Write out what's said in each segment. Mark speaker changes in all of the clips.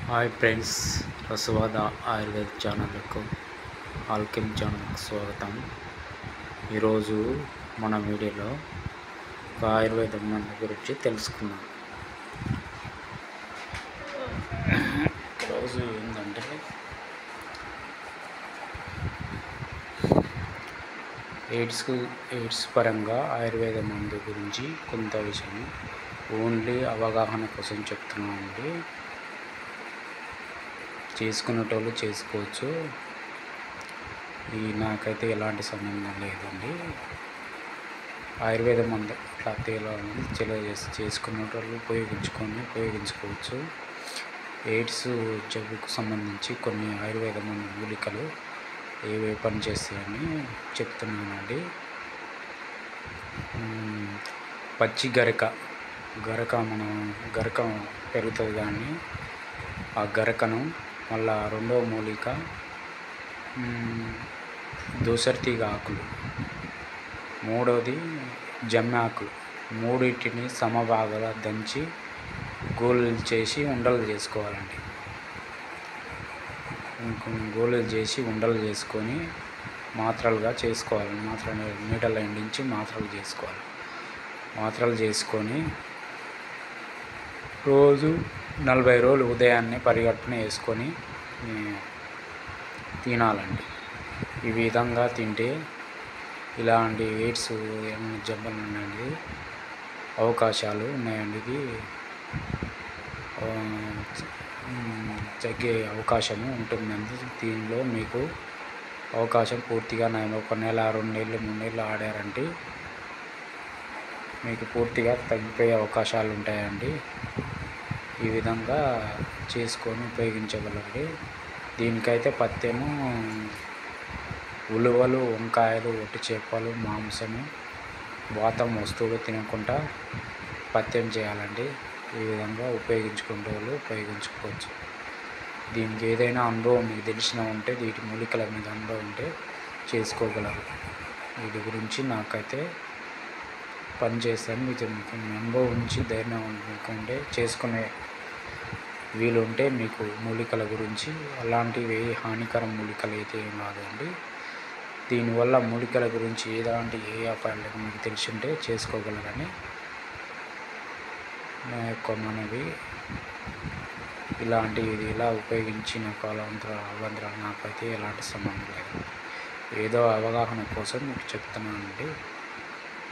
Speaker 1: Hi friends, రసవాద Ayurveda ఛానల్కు ఆల్కెమ్ ఛానల్కు స్వాగతం. ఈరోజు మన వీడియోలో ఒక ఆయుర్వేద మందు గురించి తెలుసుకుందాం. ఈరోజు ఏంటంటే ఎయిడ్స్ పరంగా ఆయుర్వేద మందు గురించి కొంత విషయం ఓన్లీ అవగాహన కోసం చెప్తున్నామండి. చేసుకునేటోళ్ళు చేసుకోవచ్చు. నాకైతే ఎలాంటి సంబంధం లేదండి. ఆయుర్వేద మందు అట్లా చేసుకునేటోళ్ళు ఉపయోగించుకోవచ్చు. ఎయిడ్స్ జబ్బుకు సంబంధించి కొన్ని ఆయుర్వేద మందు మూలికలు ఏవే పనిచేస్తాయని చెప్తున్నానండి. పచ్చి గరక పెరుగుతుంది, కానీ ఆ గరకను మళ్ళా రెండవ మూలిక దోసరితీగ ఆకులు, మూడవది జమ్మి ఆకులు, మూడింటిని సమభాగాల దంచి గోళీలు చేసి ఉండలు చేసుకోవాలండి. గోళీలు చేసి ఉండలు చేసుకొని మాత్రలుగా చేసుకోవాలి. నీడలో ఎండించి మాత్రలు చేసుకోవాలి. మాత్రలు చేసుకొని రోజు 40 రోజులు ఉదయాన్నే పరిగడుపున వేసుకొని తినాలండి. ఈ విధంగా తింటే ఇలాంటి ఎయిడ్స్ ఏమైనా జబ్బులు ఉన్నాయండి అవకాశాలు ఉన్నాయండి. ఇది తగ్గే అవకాశము ఉంటుందండి. దీనిలో మీకు అవకాశం పూర్తిగా ఒక నెల, 2 నెలలు, 3 నెలలు ఆడారంటే మీకు పూర్తిగా తగ్గిపోయే అవకాశాలు ఉంటాయండి. ఈ విధంగా చేసుకొని ఉపయోగించగలరు. దీనికైతే పత్యము, ఉలువలు, వంకాయలు, ఒట్టి చేపలు, మాంసము, వాతం వస్తువులు తినకుండా పత్యం చేయాలండి. ఈ విధంగా ఉపయోగించుకోవచ్చు. దీనికి ఏదైనా అనుభవం మీకు తెలిసిన ఉంటే, వీటి మూలికల మీద అనుభవం ఉంటే చేసుకోగలరు. వీటి గురించి నాకైతే పనిచేస్తాను. మీకు అనుభవం ఉంచి ధైర్యం ఉంటే చేసుకునే వీలుంటే మీకు మూలికల గురించి అలాంటివి హానికర మూలికలు అయితే ఏం కాదండి. దీనివల్ల మూలికల గురించి ఎలాంటి అపాయాలు మీకు తెలిసి ఉంటే చేసుకోగలరని నా యొక్క మనవి. ఇది ఇలా ఉపయోగించిన అభ్యంతరాలు నాకైతే ఎలాంటి సంబంధం లేదు. ఏదో అవగాహన కోసం మీకు చెప్తున్నానండి.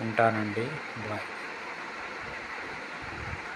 Speaker 1: ఉంటానండి. బాయ్.